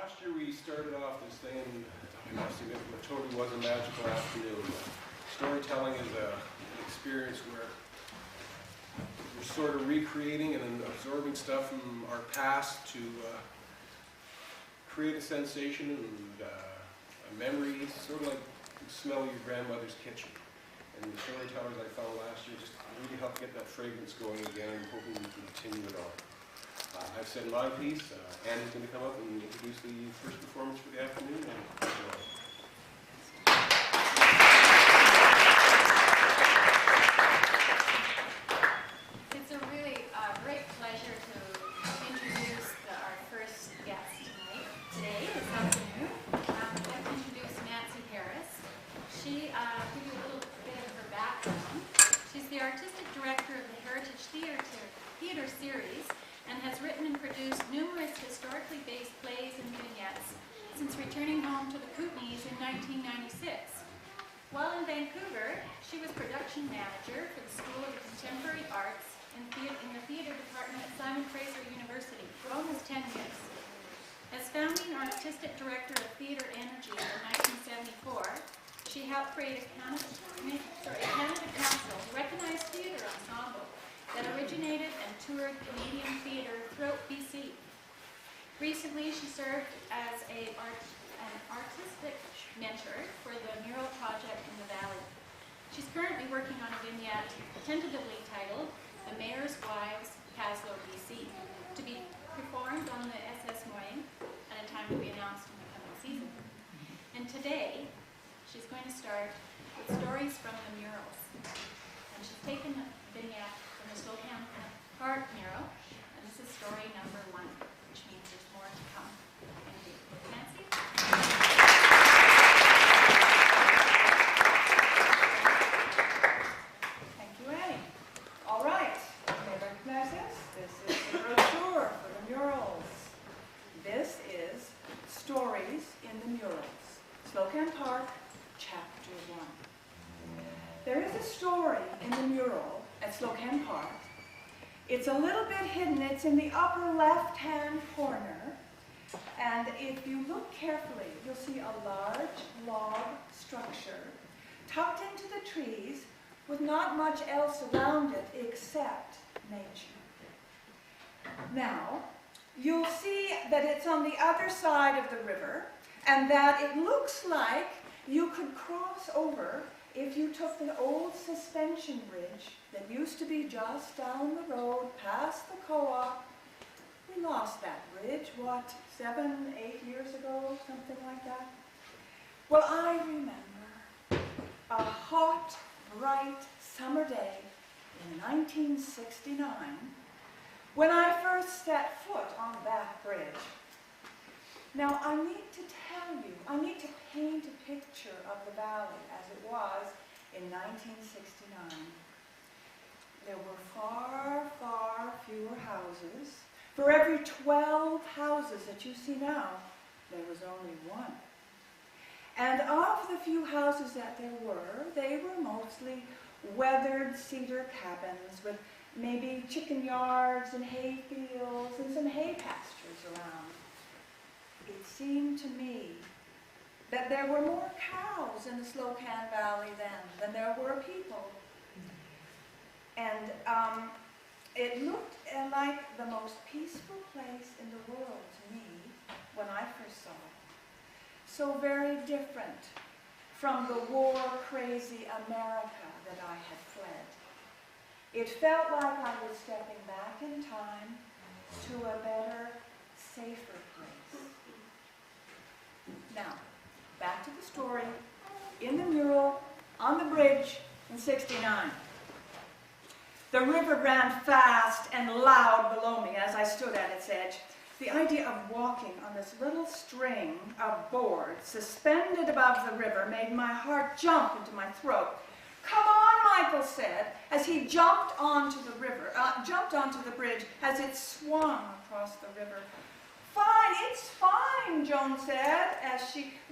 last year we started off this thing, and I must admit, it totally was a magical afternoon. Storytelling is an experience where we're sort of recreating and absorbing stuff from our past to create a sensation and a memory. It's sort of like the smell of your grandmother's kitchen. And the storytellers I found last year just really helped get that fragrance going again, and hoping we can continue it on. I've said my piece. Andy's going to come up and introduce the first performance for the afternoon. It's a really great pleasure to introduce our first guest today, this afternoon. I'd like to introduce Nancy Harris. She, give you a little bit of her background. She's the artistic director of the Heritage Theatre Series, and has written and produced numerous historically based plays and vignettes since returning home to the Kootenays in 1996. While in Vancouver, she was production manager for the School of Contemporary Arts in the theatre department at Simon Fraser University for almost 10 years. As founding artistic director of Theatre Energy in 1974, she helped create a Canada Council recognized theatre ensemble that originated and toured Canadian theatre throughout BC. Recently, she served as an artistic mentor for the Mural project in the Valley. She's currently working on a vignette tentatively titled The Mayor's Wives, Caslow, BC, to be performed on the SS Moyne at a time to be announced in the coming season. And today, she's going to start with stories from the murals. And she's taken a vignette from the Slocan Park mural, and this is story number 1, which means there's more to come. Thank you. Nancy? Thank you, Annie. All right, you may recognize this. This is the brochure for the murals. This is Stories in the Murals, Slocan Park, Chapter 1. There is a story in the mural at Slocan Park. It's a little bit hidden. It's in the upper left-hand corner. And if you look carefully, you'll see a large log structure tucked into the trees with not much else around it except nature. Now, you'll see that it's on the other side of the river, and that it looks like you could cross over if you took the old suspension bridge that used to be just down the road past the co-op. We lost that bridge, what, 7, 8 years ago, something like that? Well, I remember a hot, bright summer day in 1969 when I first set foot on that bridge. Now, I need to tell you, I need to paint a picture of the valley as it was in 1969. There were far, far fewer houses. For every 12 houses that you see now, there was only 1. And of the few houses that there were, they were mostly weathered cedar cabins with maybe chicken yards and hay fields and some hay pastures around. It seemed to me that there were more cows in the Slocan Valley then than there were people. And it looked like the most peaceful place in the world to me when I first saw it. So very different from the war-crazy America that I had fled. It felt like I was stepping back in time to a better, safer place. Now, back to the story. In the mural, on the bridge in '69. The river ran fast and loud below me as I stood at its edge. The idea of walking on this little string of boards suspended above the river made my heart jump into my throat. "Come on," Michael said, as he jumped onto the bridge as it swung across the river. "Fine, it's fine," Joan said,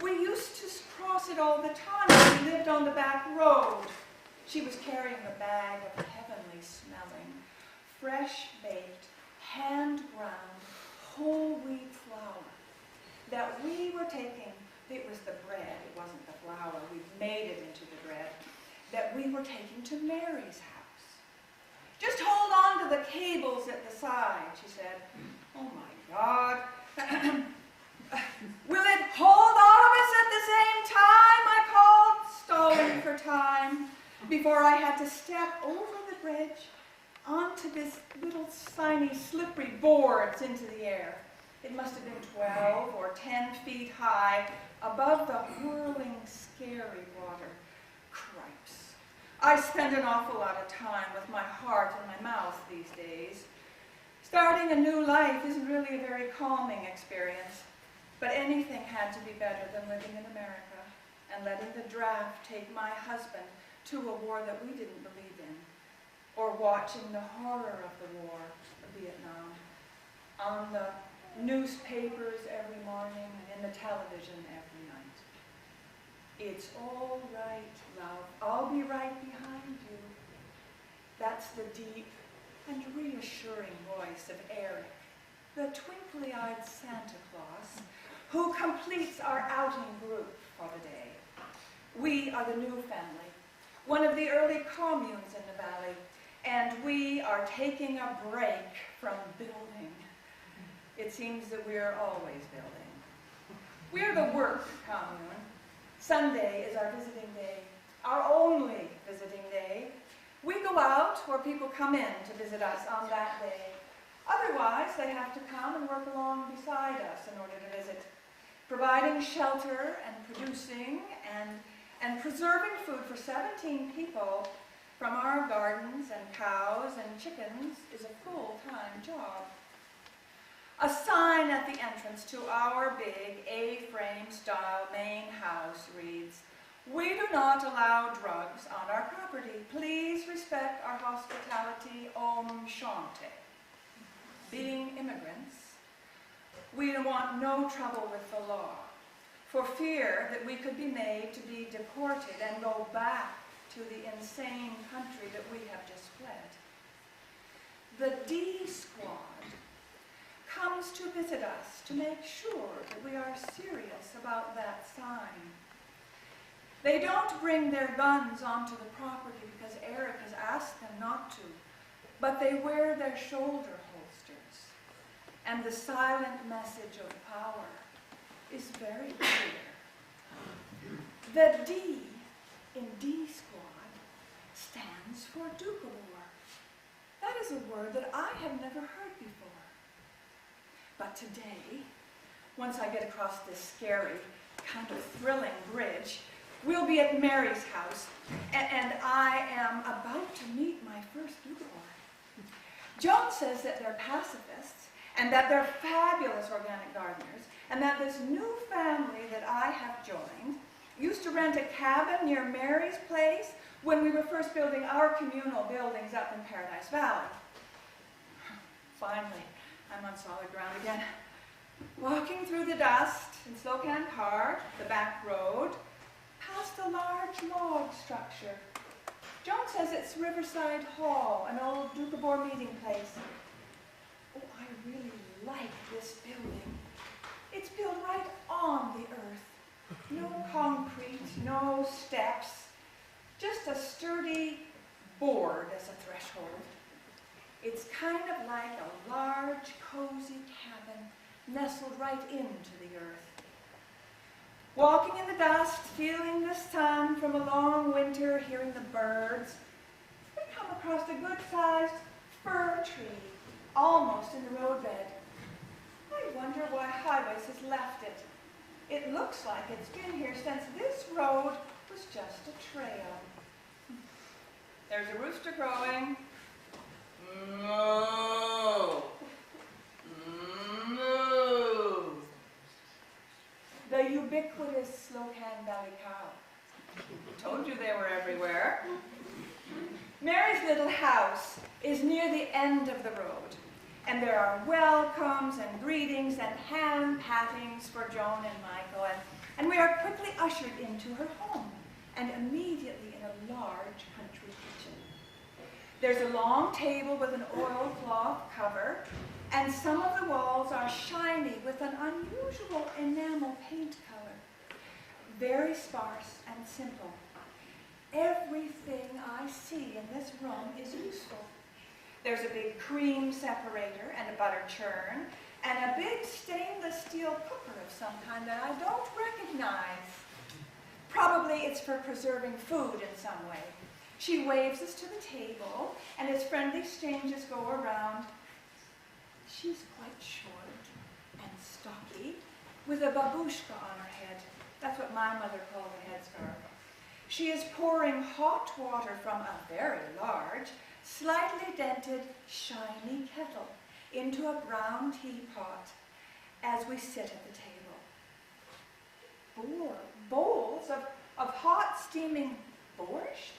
we used to cross it all the time when we lived on the back road. She was carrying a bag of heavenly smelling, fresh baked, hand ground, whole wheat flour. that we were taking, it was the bread, it wasn't the flour, we made it into the bread, that we were taking to Mary's house. Just hold on to the cables at the side, she said. Oh my God. Will it hold all of us at the same time? I called, stalling for time, before I had to step over the bridge onto this little tiny slippery boards into the air. It must have been 12 or 10 feet high above the whirling, scary water. Cripes. I spend an awful lot of time with my heart in my mouth these days. Starting a new life isn't really a very calming experience, but anything had to be better than living in America and letting the draft take my husband to a war that we didn't believe in, or watching the horror of the war of Vietnam on the newspapers every morning and in the television every night. It's all right, love. I'll be right behind you. That's the deep and reassuring voice of Eric, the twinkly-eyed Santa Claus, who completes our outing group for the day. We are the new family, one of the early communes in the valley, and we are taking a break from building. It seems that we're always building. We're the work commune. Sunday is our visiting day, our only visiting day. We go out where people come in to visit us on that day. Otherwise, they have to come and work along beside us in order to visit. Providing shelter and producing and preserving food for 17 people from our gardens and cows and chickens is a full-time job. A sign at the entrance to our big A-frame style main house reads, "We do not allow drugs on our property. Please respect our hospitality. Om Shanti." Being immigrants, we want no trouble with the law, for fear that we could be made to be deported and go back to the insane country that we have just fled. The D Squad comes to visit us to make sure that we are serious about that sign. They don't bring their guns onto the property because Eric has asked them not to, but they wear their shoulder holsters. And the silent message of power is very clear. The D in D Squad stands for Doukhobor. That is a word that I have never heard before. But today, once I get across this scary, kind of thrilling bridge, we'll be at Mary's house, and I am about to meet my first Doukhobor. Joan says that they're pacifists, and that they're fabulous organic gardeners, and that this new family that I have joined used to rent a cabin near Mary's place when we were first building our communal buildings up in Paradise Valley. Finally, I'm on solid ground again. Walking through the dust in Slocan Park, the back road, past a large log structure. Joan says it's Riverside Hall, an old Doukhobor meeting place. Oh, I really like this building. It's built right on the earth. No concrete, no steps, just a sturdy board as a threshold. It's kind of like a large, cozy cabin nestled right into the earth. Walking in the dust, feeling the sun from a long winter, hearing the birds, we come across a good-sized fir tree, almost in the roadbed. I wonder why Highways has left it. It looks like it's been here since this road was just a trail. There's a rooster crowing. Moo! Moo! The ubiquitous Slocan Valley cow. Told you they were everywhere. Mary's little house is near the end of the road, and there are welcomes and greetings and hand-pattings for Joan and Michael, and we are quickly ushered into her home, and immediately in a large country kitchen. There's a long table with an oilcloth cover, and some of the walls are shiny with an unusual enamel paint color. Very sparse and simple. Everything I see in this room is useful. There's a big cream separator and a butter churn, and a big stainless steel cooker of some kind that I don't recognize. Probably it's for preserving food in some way. She waves us to the table, and as friendly exchanges go around, she's quite short and stocky, with a babushka on her head. That's what my mother called a headscarf. She is pouring hot water from a very large, slightly dented, shiny kettle into a brown teapot as we sit at the table. Bowls of hot, steaming borscht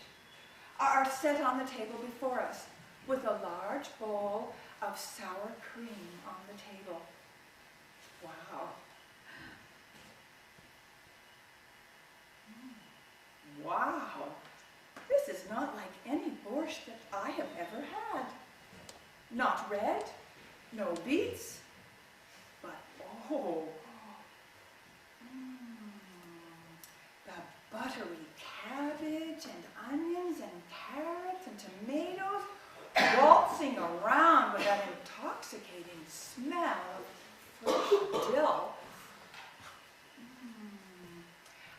are set on the table before us, with a large bowl of sour cream on the table. Wow. Wow. This is not like any borscht that I have ever had. Not red, no beets, but oh, the buttery cabbage and onions and carrots and tomatoes waltzing around with that intoxicating smell of fresh dill.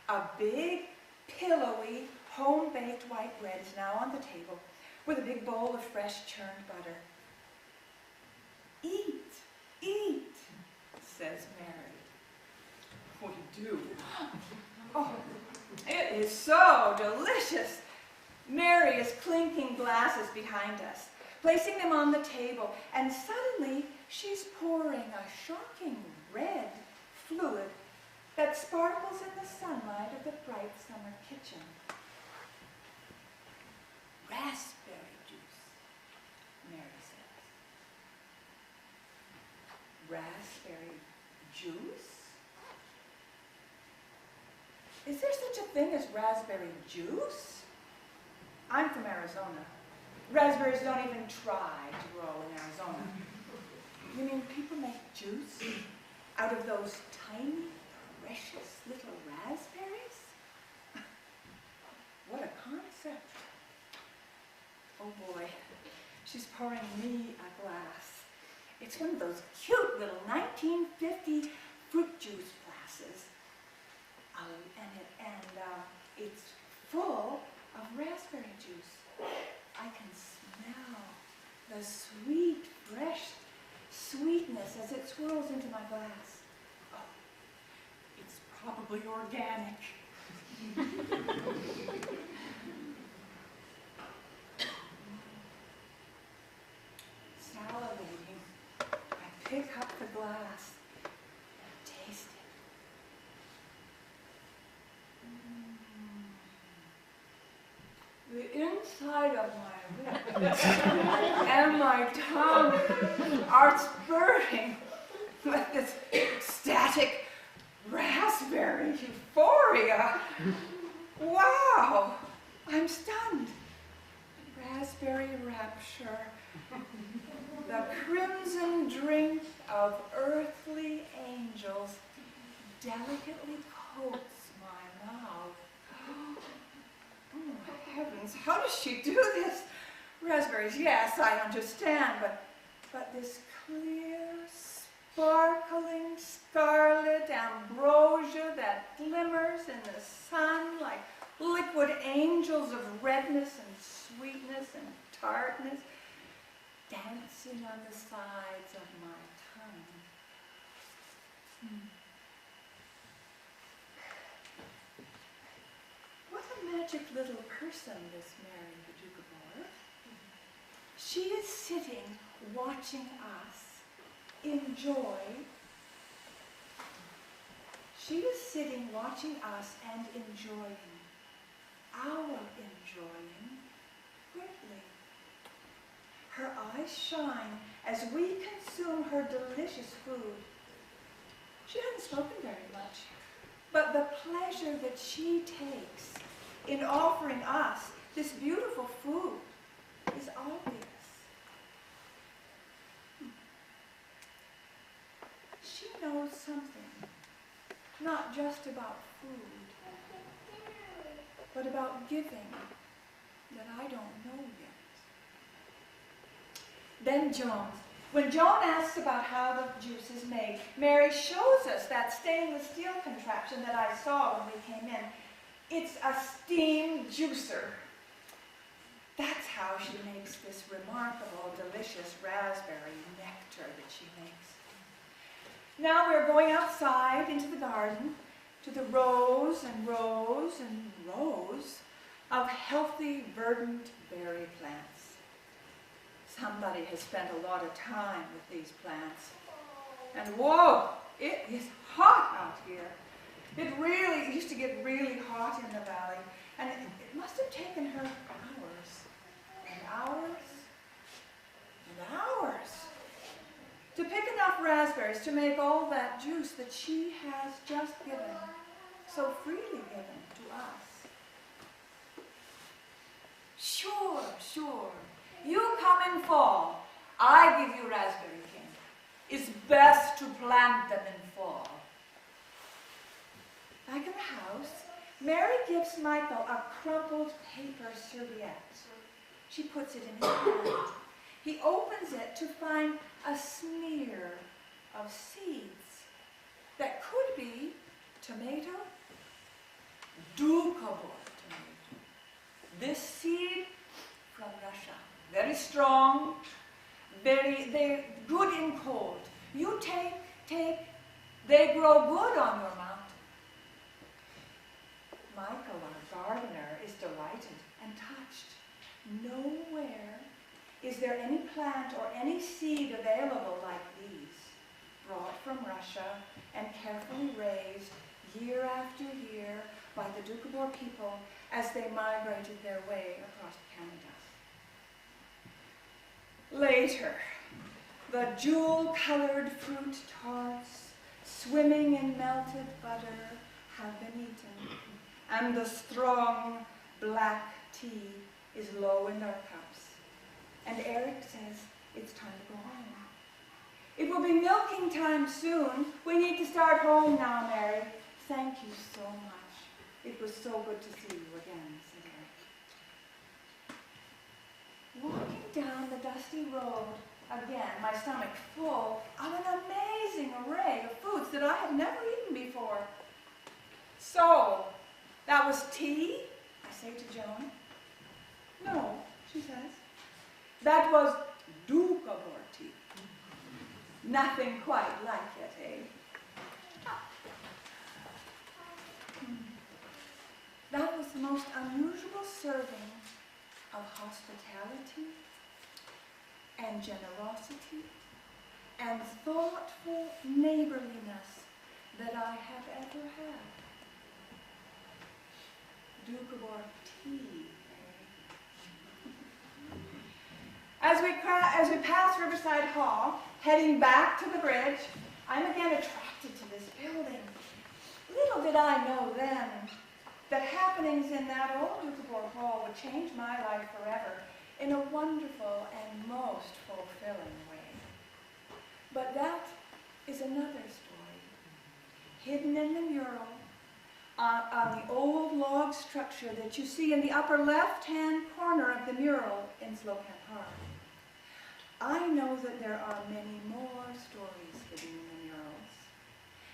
A big, pillowy, home-baked white bread is now on the table with a big bowl of fresh churned butter. Eat, eat, says Mary. We do. Oh, it is so delicious. Mary is clinking glasses behind us, placing them on the table, and suddenly she's pouring a shocking red fluid that sparkles in the sunlight of the bright summer kitchen. Raspberry juice, Mary says. Raspberry juice? Is there such a thing as raspberry juice? I'm from Arizona. Raspberries don't even try to grow in Arizona. You mean people make juice out of those tiny, precious little raspberries? What a concept. Oh boy, she's pouring me a glass. It's one of those cute little 1950 fruit juice glasses. It's full of raspberry juice. I can smell the sweet, fresh sweetness as it swirls into my glass. Oh, it's probably organic. Salivating, I pick up the glass and taste it. The inside of my lips and my tongue are spurting with this ecstatic raspberry euphoria. Wow, I'm stunned. Raspberry rapture. The crimson drink of earthly angels delicately coats my mouth. Oh, heavens, how does she do this? Raspberries, yes, I understand, but this clear, sparkling, scarlet ambrosia that glimmers in the sun like liquid angels of redness and sweetness and tartness dancing on the sides of my tongue. What a magic little person, this Mary the Duke of Orr. She is sitting watching us enjoy. She is sitting watching us and enjoying, our enjoying, greatly. Her eyes shine as we consume her delicious food. She hasn't spoken very much, but the pleasure that she takes in offering us this beautiful food is all not just about food, but about giving that I don't know yet. Then Joan. When Joan asks about how the juice is made, Mary shows us that stainless steel contraption that I saw when we came in. It's a steam juicer. That's how she makes this remarkable, delicious raspberry nectar that she makes. Now we're going outside into the garden to the rows and rows and rows of healthy, verdant berry plants. Somebody has spent a lot of time with these plants. And whoa, it is hot out here. It used to get really hot in the valley. And it must have taken her hours and hours and hours to pick enough raspberries to make all that juice that she has just given, so freely given to us. Sure, sure. You come in fall, I give you raspberry king. It's best to plant them in fall. Back in the house, Mary gives Michael a crumpled paper serviette. She puts it in his hand. He opens it to find a smear of seeds that could be tomato, Dukabor tomato. This seed from Russia. Very strong, they're good in cold. You take, they grow good on your mountain. Michael, our gardener, is delighted and touched. Nowhere is there any plant or any seed available like these, brought from Russia and carefully raised year after year by the Dukabor people as they migrated their way across Canada. Later, the jewel-colored fruit tarts, swimming in melted butter, have been eaten, and the strong black tea is low in our cups. And Eric says it's time to go home. It will be milking time soon. We need to start home now, Mary. Thank you so much. It was so good to see you again, said Eric. Walking down the dusty road, again, my stomach full of an amazing array of foods that I had never eaten before. So, that was tea? I say to Joan. No, she says. That was Dukabor tea. Nothing quite like it, eh? That was the most unusual serving of hospitality and generosity and thoughtful neighborliness that I have ever had. Dukabor tea, eh? As we pass Riverside Hall, heading back to the bridge, I'm again attracted to this building. Little did I know then that happenings in that old Dukabor Hall would change my life forever in a wonderful and most fulfilling way. But that is another story, hidden in the mural on the old log structure that you see in the upper left-hand corner of the mural in Slocan Park. I know that there are many more stories hidden in the murals,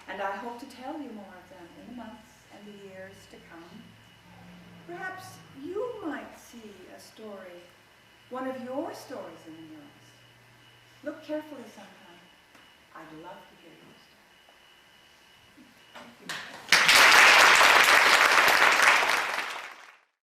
and I hope to tell you more of them in the months and the years to come. Perhaps you might see a story, one of your stories in the murals. Look carefully sometime. I'd love to hear your story. Thank you.